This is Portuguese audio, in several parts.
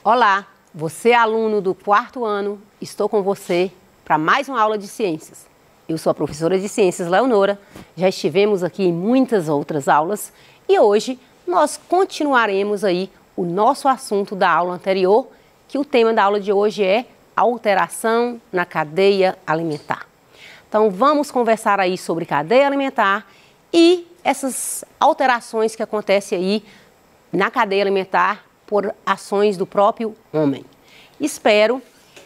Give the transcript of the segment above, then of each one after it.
Olá, você é aluno do 4º ano, estou com você para mais uma aula de ciências. Eu sou a professora de ciências Leonora, já estivemos aqui em muitas outras aulas e hoje nós continuaremos aí o nosso assunto da aula anterior, que o tema da aula de hoje é alteração na cadeia alimentar. Então vamos conversar aí sobre cadeia alimentar e essas alterações que acontecem aí na cadeia alimentar por ações do próprio homem. Espero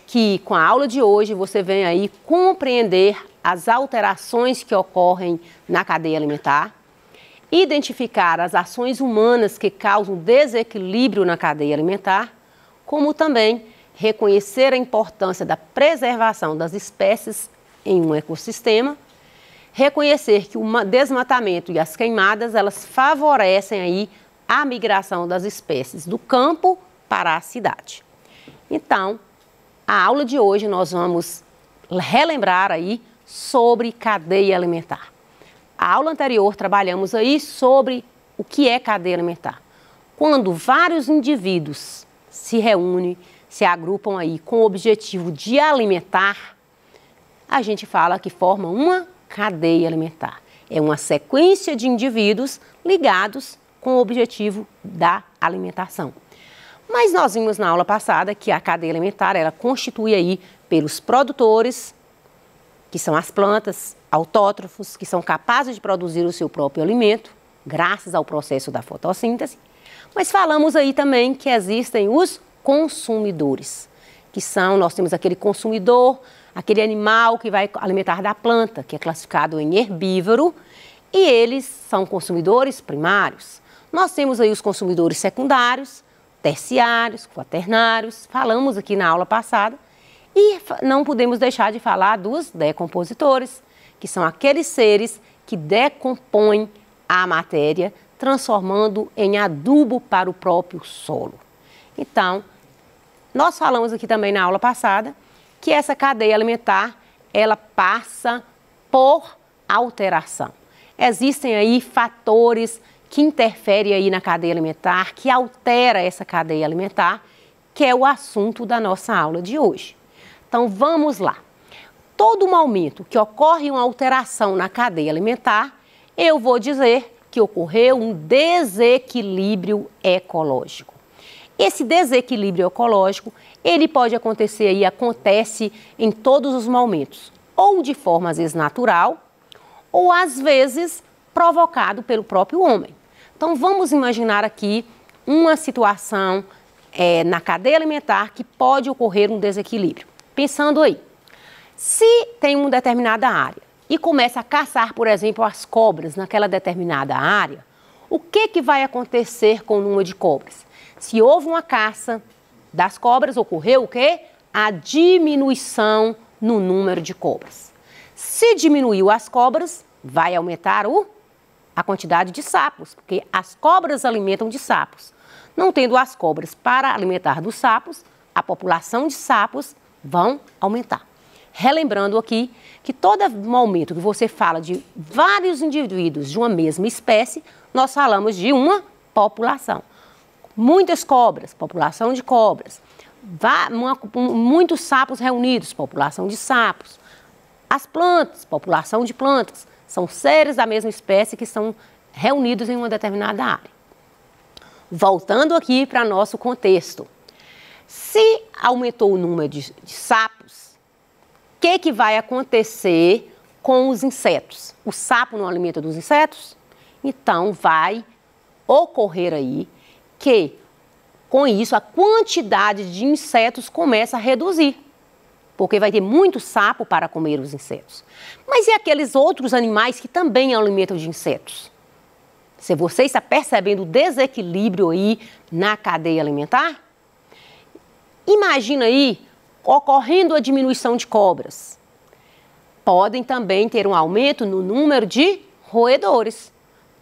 que com a aula de hoje você venha aí compreender as alterações que ocorrem na cadeia alimentar, identificar as ações humanas que causam desequilíbrio na cadeia alimentar, como também reconhecer a importância da preservação das espécies em um ecossistema, reconhecer que o desmatamento e as queimadas, elas favorecem aí a migração das espécies do campo para a cidade. Então, a aula de hoje nós vamos relembrar aí sobre cadeia alimentar. A aula anterior trabalhamos aí sobre o que é cadeia alimentar. Quando vários indivíduos se reúnem, se agrupam aí com o objetivo de alimentar, a gente fala que forma uma cadeia alimentar. É uma sequência de indivíduos ligados com o objetivo da alimentação. Mas nós vimos na aula passada que a cadeia alimentar, ela constitui aí pelos produtores, que são as plantas, autótrofos, que são capazes de produzir o seu próprio alimento, graças ao processo da fotossíntese. Mas falamos aí também que existem os consumidores, que são, nós temos aquele consumidor, aquele animal que vai alimentar da planta, que é classificado em herbívoro, e eles são consumidores primários. Nós temos aí os consumidores secundários, terciários, quaternários, falamos aqui na aula passada, e não podemos deixar de falar dos decompositores, que são aqueles seres que decompõem a matéria, transformando em adubo para o próprio solo. Então, nós falamos aqui também na aula passada que essa cadeia alimentar, ela passa por alteração. Existem aí fatores que interferem aí na cadeia alimentar, que altera essa cadeia alimentar, que é o assunto da nossa aula de hoje. Então, vamos lá. Todo momento que ocorre uma alteração na cadeia alimentar, eu vou dizer que ocorreu um desequilíbrio ecológico. Esse desequilíbrio ecológico, ele pode acontecer e acontece em todos os momentos, ou de forma às vezes natural, ou às vezes provocado pelo próprio homem. Então vamos imaginar aqui uma situação na cadeia alimentar que pode ocorrer um desequilíbrio. Pensando aí, se tem uma determinada área e começa a caçar, por exemplo, as cobras naquela determinada área, o que vai acontecer com o número de cobras? Se houve uma caça das cobras, ocorreu o quê? A diminuição no número de cobras. Se diminuiu as cobras, vai aumentar a quantidade de sapos, porque as cobras alimentam de sapos. Não tendo as cobras para alimentar dos sapos, a população de sapos vão aumentar. Relembrando aqui que todo momento que você fala de vários indivíduos de uma mesma espécie, nós falamos de uma população. Muitas cobras, população de cobras. Muitos sapos reunidos, população de sapos. As plantas, população de plantas. São seres da mesma espécie que estão reunidos em uma determinada área. Voltando aqui para nosso contexto. Se aumentou o número de sapos, o que vai acontecer com os insetos? O sapo não alimenta dos insetos? Então vai ocorrer aí que, com isso, a quantidade de insetos começa a reduzir, porque vai ter muito sapo para comer os insetos. Mas e aqueles outros animais que também alimentam de insetos? Se você está percebendo o desequilíbrio aí na cadeia alimentar, imagina aí ocorrendo a diminuição de cobras. Podem também ter um aumento no número de roedores.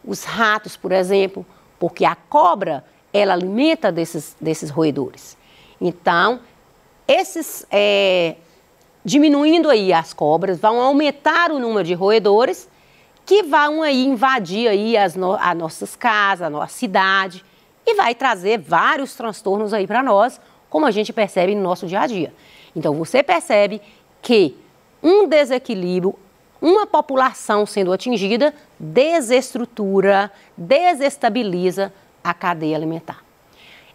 Os ratos, por exemplo, porque a cobra, ela alimenta desses roedores. Então, diminuindo aí as cobras, vão aumentar o número de roedores que vão aí invadir aí as nossas casas, a nossa cidade e vai trazer vários transtornos aí para nós, como a gente percebe no nosso dia a dia. Então, você percebe que um desequilíbrio, uma população sendo atingida, desestrutura, desestabiliza a cadeia alimentar.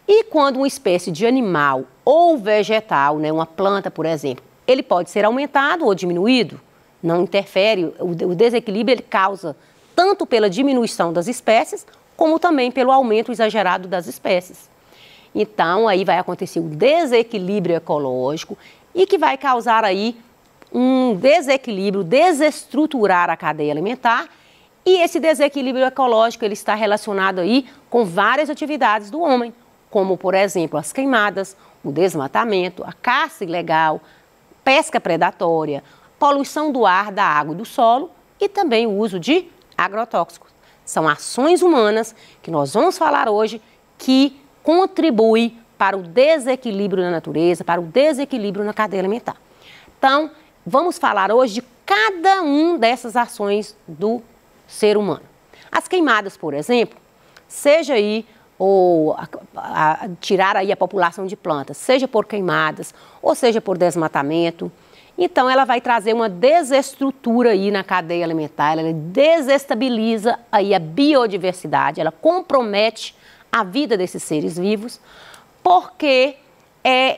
E quando uma espécie de animal ou vegetal, né, uma planta, por exemplo, ele pode ser aumentado ou diminuído, não interfere, o desequilíbrio ele causa tanto pela diminuição das espécies, como também pelo aumento exagerado das espécies. Então, aí vai acontecer um desequilíbrio ecológico e que vai causar aí um desequilíbrio, desestruturar a cadeia alimentar, e esse desequilíbrio ecológico ele está relacionado aí com várias atividades do homem, como, por exemplo, as queimadas, o desmatamento, a caça ilegal, pesca predatória, poluição do ar, da água e do solo e também o uso de agrotóxicos. São ações humanas que nós vamos falar hoje que contribuem para o desequilíbrio na natureza, para o desequilíbrio na cadeia alimentar. Então, vamos falar hoje de cada uma dessas ações do ser humano. As queimadas, por exemplo, seja aí tirar aí a população de plantas, seja por queimadas ou seja por desmatamento. Então, ela vai trazer uma desestrutura aí na cadeia alimentar, ela desestabiliza aí a biodiversidade, ela compromete a vida desses seres vivos, porque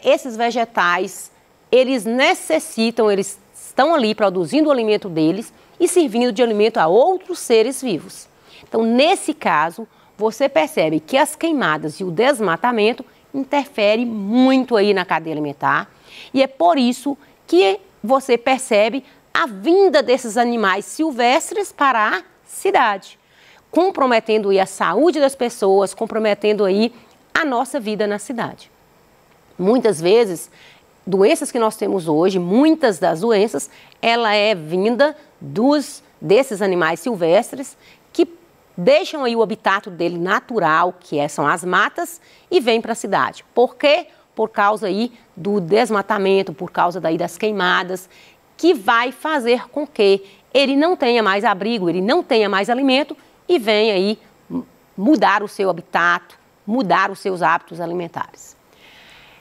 esses vegetais, eles necessitam, eles estão ali produzindo o alimento deles e servindo de alimento a outros seres vivos. Então, nesse caso, você percebe que as queimadas e o desmatamento interferem muito aí na cadeia alimentar e é por isso que você percebe a vinda desses animais silvestres para a cidade, comprometendo aí a saúde das pessoas, comprometendo aí a nossa vida na cidade. Muitas vezes, doenças que nós temos hoje, muitas das doenças, ela é vinda desses animais silvestres que deixam aí o habitat dele natural, que são as matas, e vêm para a cidade. Por quê? Por causa aí do desmatamento, por causa daí das queimadas, que vai fazer com que ele não tenha mais abrigo, ele não tenha mais alimento e venha aí mudar o seu habitat, mudar os seus hábitos alimentares.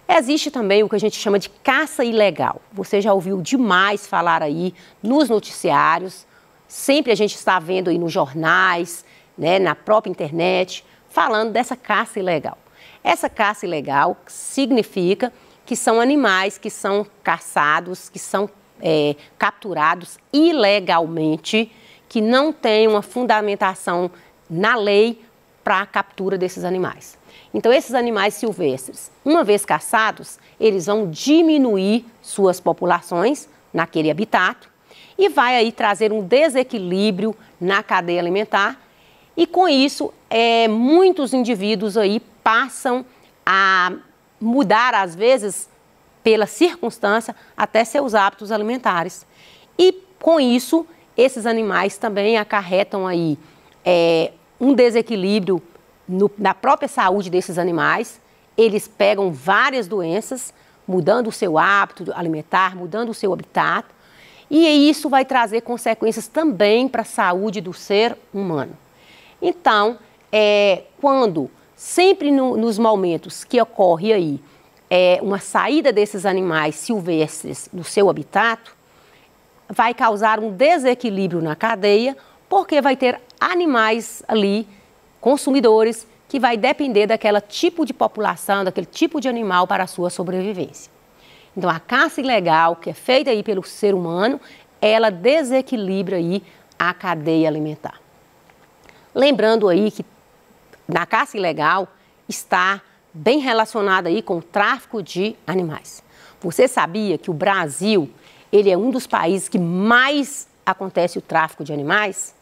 Existe também o que a gente chama de caça ilegal. Você já ouviu demais falar aí nos noticiários, sempre a gente está vendo aí nos jornais, né, na própria internet, falando dessa caça ilegal. Essa caça ilegal significa que são animais que são caçados, que são capturados ilegalmente, que não tem uma fundamentação na lei para a captura desses animais. Então, esses animais silvestres, uma vez caçados, eles vão diminuir suas populações naquele habitat e vai aí trazer um desequilíbrio na cadeia alimentar e com isso, muitos indivíduos aí passam a mudar, às vezes, pela circunstância, até seus hábitos alimentares. E com isso, esses animais também acarretam aí um desequilíbrio na própria saúde desses animais. Eles pegam várias doenças, mudando o seu hábito alimentar, mudando o seu habitat. E isso vai trazer consequências também para a saúde do ser humano. Então, quando, sempre nos momentos que ocorre aí uma saída desses animais silvestres do seu habitat, vai causar um desequilíbrio na cadeia, porque vai ter animais ali, consumidores, que vai depender daquele tipo de população, daquele tipo de animal para a sua sobrevivência. Então, a caça ilegal, que é feita aí pelo ser humano, ela desequilibra aí a cadeia alimentar. Lembrando aí que na caça ilegal está bem relacionada aí com o tráfico de animais. Você sabia que o Brasil, ele é um dos países que mais acontece o tráfico de animais?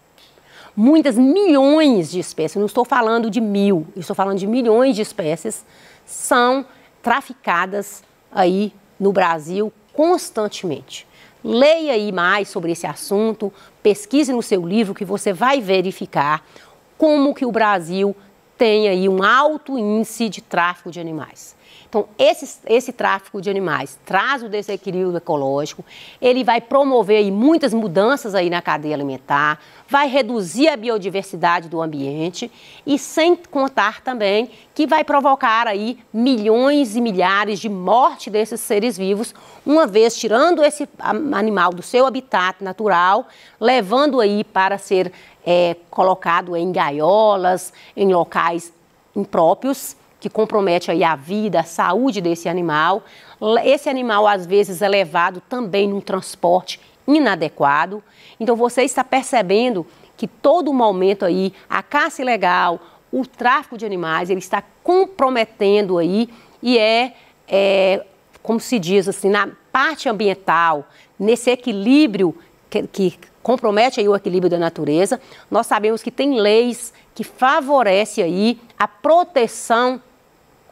Muitas milhões de espécies, não estou falando de 1000, eu estou falando de milhões de espécies, são traficadas aí no Brasil constantemente. Leia aí mais sobre esse assunto, pesquise no seu livro que você vai verificar como que o Brasil tem aí um alto índice de tráfico de animais. Então, esse tráfico de animais traz o desequilíbrio ecológico, ele vai promover aí muitas mudanças aí na cadeia alimentar, vai reduzir a biodiversidade do ambiente e sem contar também que vai provocar aí milhões e milhares de morte desses seres vivos, uma vez tirando esse animal do seu habitat natural, levando aí para ser colocado em gaiolas, em locais impróprios, que compromete aí a vida, a saúde desse animal. Esse animal, às vezes, é levado também num transporte inadequado. Então, você está percebendo que todo momento aí, a caça ilegal, o tráfico de animais, ele está comprometendo aí e como se diz assim, na parte ambiental, nesse equilíbrio que compromete aí o equilíbrio da natureza. Nós sabemos que tem leis que favorecem aí a proteção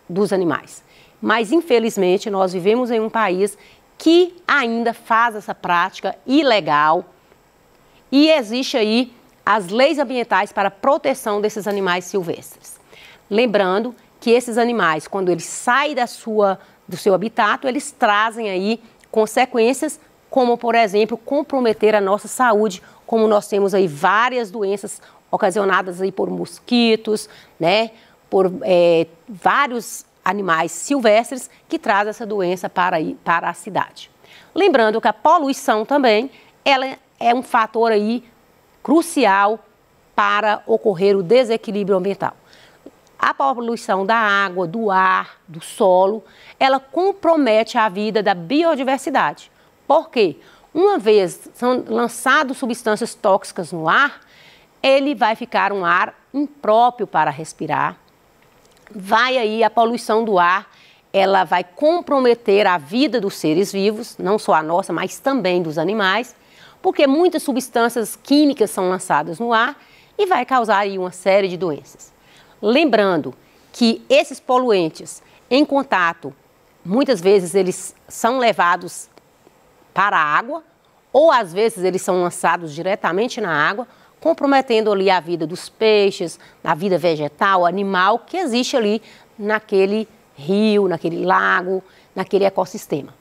dos animais. Mas, infelizmente, nós vivemos em um país que ainda faz essa prática ilegal e existe aí as leis ambientais para a proteção desses animais silvestres. Lembrando que esses animais, quando eles saem do seu habitat, eles trazem aí consequências como, por exemplo, comprometer a nossa saúde, como nós temos aí várias doenças ocasionadas aí por mosquitos, né? Por vários animais silvestres que trazem essa doença para a cidade. Lembrando que a poluição também, ela é um fator aí crucial para ocorrer o desequilíbrio ambiental. A poluição da água, do ar, do solo, ela compromete a vida da biodiversidade. Por quê? Uma vez são lançadas substâncias tóxicas no ar, ele vai ficar um ar impróprio para respirar. Vai aí a poluição do ar, ela vai comprometer a vida dos seres vivos, não só a nossa, mas também dos animais, porque muitas substâncias químicas são lançadas no ar e vai causar aí uma série de doenças. Lembrando que esses poluentes, em contato, muitas vezes eles são levados para a água, ou às vezes eles são lançados diretamente na água, comprometendo ali a vida dos peixes, a vida vegetal, animal que existe ali naquele rio, naquele lago, naquele ecossistema.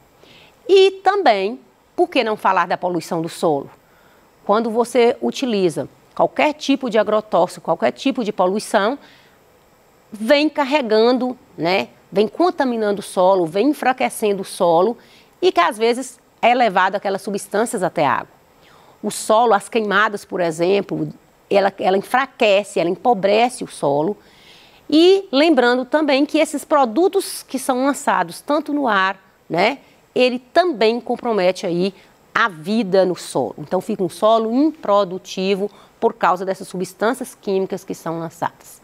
E também, por que não falar da poluição do solo? Quando você utiliza qualquer tipo de agrotóxico, qualquer tipo de poluição, vem carregando, né? Vem contaminando o solo, vem enfraquecendo o solo e que às vezes é levado aquelas substâncias até a água. O solo, as queimadas, por exemplo, ela enfraquece, ela empobrece o solo. E lembrando também que esses produtos que são lançados tanto no ar, né, ele também compromete aí a vida no solo. Então fica um solo improdutivo por causa dessas substâncias químicas que são lançadas.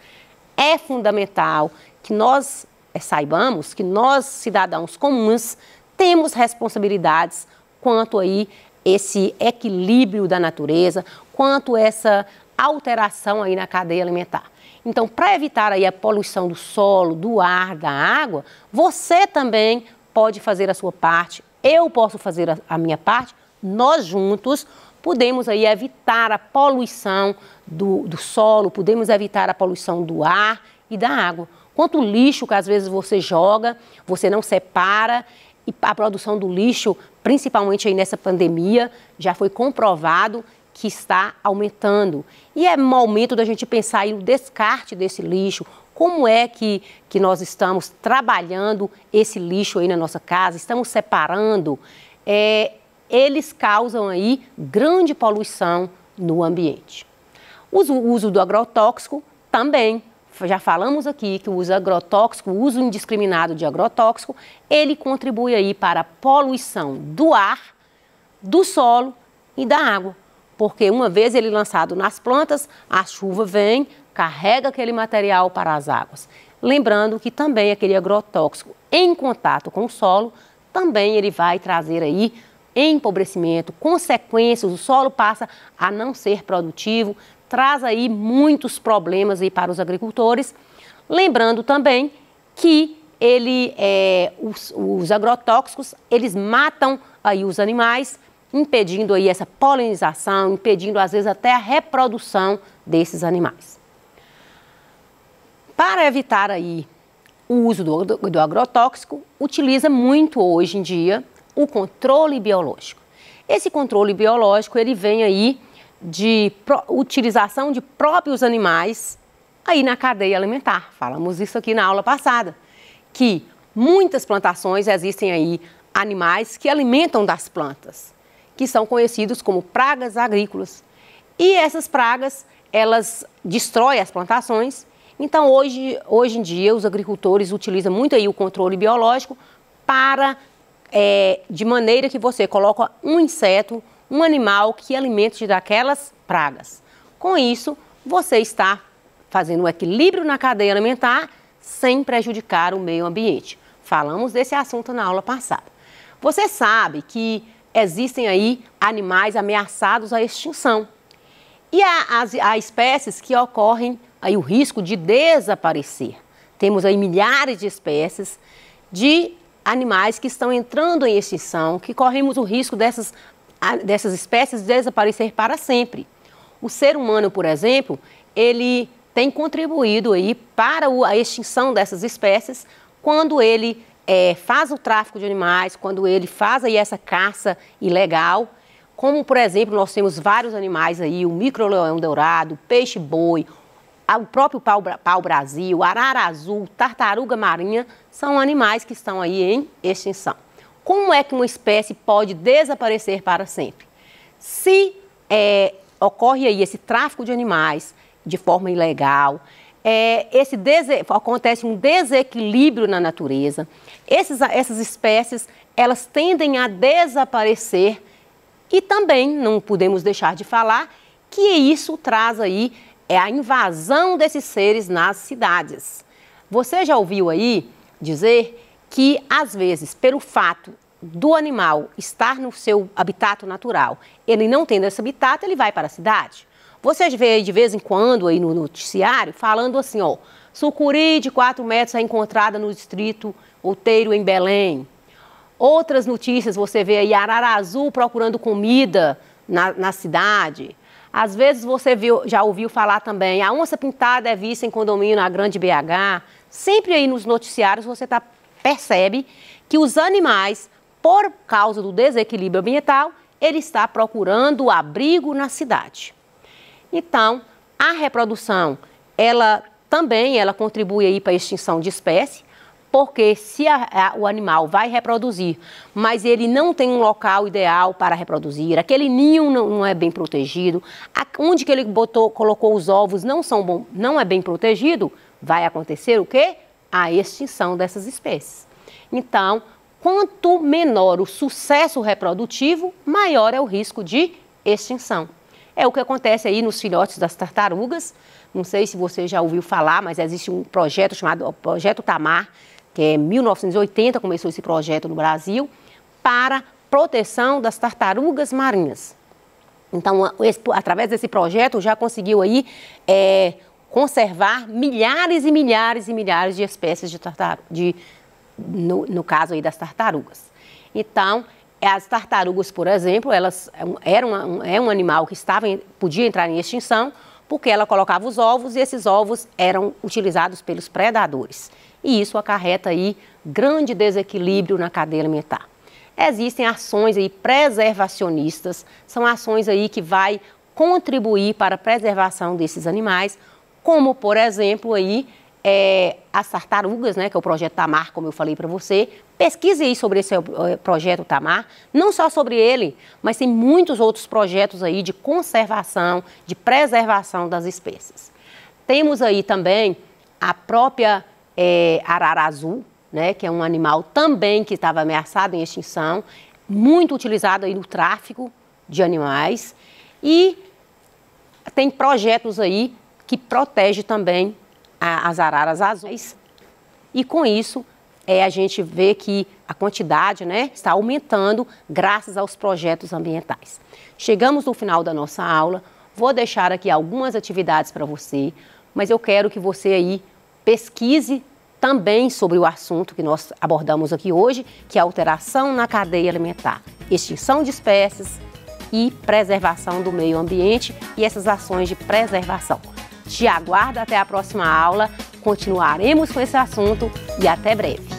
É fundamental que nós saibamos que nós, cidadãos comuns, temos responsabilidades quanto aí esse equilíbrio da natureza, quanto essa alteração aí na cadeia alimentar. Então, para evitar aí a poluição do solo, do ar, da água, você também pode fazer a sua parte, eu posso fazer a minha parte, nós juntos podemos aí evitar a poluição do solo, podemos evitar a poluição do ar e da água. Quanto lixo que às vezes você joga, você não separa, e a produção do lixo, principalmente aí nessa pandemia, já foi comprovado que está aumentando. E é momento da gente pensar aí no descarte desse lixo, como é que nós estamos trabalhando esse lixo aí na nossa casa, estamos separando. Eles causam aí grande poluição no ambiente. O uso do agrotóxico também. Já falamos aqui que o uso agrotóxico, o uso indiscriminado de agrotóxico, ele contribui aí para a poluição do ar, do solo e da água. Porque uma vez ele lançado nas plantas, a chuva vem, carrega aquele material para as águas. Lembrando que também aquele agrotóxico em contato com o solo, também ele vai trazer aí empobrecimento, consequências, o solo passa a não ser produtivo, traz aí muitos problemas aí para os agricultores. Lembrando também que os agrotóxicos, eles matam aí os animais, impedindo aí essa polinização, impedindo às vezes até a reprodução desses animais. Para evitar aí o uso do agrotóxico utiliza muito hoje em dia o controle biológico. Esse controle biológico ele vem aí de utilização de próprios animais aí na cadeia alimentar. Falamos isso aqui na aula passada, que muitas plantações existem aí animais que alimentam das plantas, que são conhecidos como pragas agrícolas. E essas pragas, elas destroem as plantações. Então, hoje em dia, os agricultores utilizam muito aí o controle biológico para, de maneira que você coloca um inseto, um animal que alimente daquelas pragas. Com isso, você está fazendo um equilíbrio na cadeia alimentar sem prejudicar o meio ambiente. Falamos desse assunto na aula passada. Você sabe que existem aí animais ameaçados à extinção. E há espécies que ocorrem aí o risco de desaparecer. Temos aí milhares de espécies de animais que estão entrando em extinção, que corremos o risco dessas espécies desaparecer para sempre. O ser humano, por exemplo, ele tem contribuído aí para a extinção dessas espécies quando ele faz o tráfico de animais, quando ele faz aí essa caça ilegal, como, por exemplo, nós temos vários animais aí, o micro-leão dourado, o peixe-boi, o próprio pau-brasil, o arara azul, tartaruga marinha, são animais que estão aí em extinção. Como é que uma espécie pode desaparecer para sempre? Se ocorre aí esse tráfico de animais de forma ilegal, acontece um desequilíbrio na natureza, essas espécies, elas tendem a desaparecer e também não podemos deixar de falar que isso traz aí a invasão desses seres nas cidades. Você já ouviu aí dizer que, às vezes, pelo fato do animal estar no seu habitat natural, ele não tendo esse habitat, ele vai para a cidade? Você vê aí de vez em quando aí no noticiário falando assim, ó, sucuri de 4 metros é encontrada no distrito Outeiro, em Belém. Outras notícias você vê aí arara azul procurando comida na cidade. Às vezes você já ouviu falar também, a onça pintada é vista em condomínio na Grande BH. Sempre aí nos noticiários você percebe que os animais, por causa do desequilíbrio ambiental, ele está procurando abrigo na cidade. Então, a reprodução, ela contribui aí para a extinção de espécie, porque se o animal vai reproduzir, mas ele não tem um local ideal para reproduzir, aquele ninho não é bem protegido, onde que ele colocou os ovos não é bem protegido, vai acontecer o quê? A extinção dessas espécies. Então, quanto menor o sucesso reprodutivo, maior é o risco de extinção. É o que acontece aí nos filhotes das tartarugas. Não sei se você já ouviu falar, mas existe um projeto chamado Projeto Tamar, que em 1980 começou esse projeto no Brasil, para proteção das tartarugas marinhas. Então, através desse projeto, já conseguiu aí conservar milhares e milhares e milhares de espécies de tartarugas, no caso aí das tartarugas. Então, as tartarugas, por exemplo, elas um animal que podia entrar em extinção, porque ela colocava os ovos e esses ovos eram utilizados pelos predadores. E isso acarreta aí grande desequilíbrio na cadeia alimentar. Existem ações aí preservacionistas, são ações aí que vai contribuir para a preservação desses animais, como, por exemplo, aí, as tartarugas, né, que é o Projeto Tamar, como eu falei para você. Pesquise aí sobre esse Projeto Tamar, não só sobre ele, mas tem muitos outros projetos aí de conservação, de preservação das espécies. Temos aí também a própria arara azul, né, que é um animal também que estava ameaçado em extinção, muito utilizado aí no tráfico de animais, e tem projetos aí que protegem também as araras azuis. E com isso, a gente vê que a quantidade, né, está aumentando graças aos projetos ambientais. Chegamos no final da nossa aula, vou deixar aqui algumas atividades para você, mas eu quero que você aí pesquise também sobre o assunto que nós abordamos aqui hoje, que é a alteração na cadeia alimentar, extinção de espécies e preservação do meio ambiente e essas ações de preservação. Te aguardo até a próxima aula, continuaremos com esse assunto e até breve.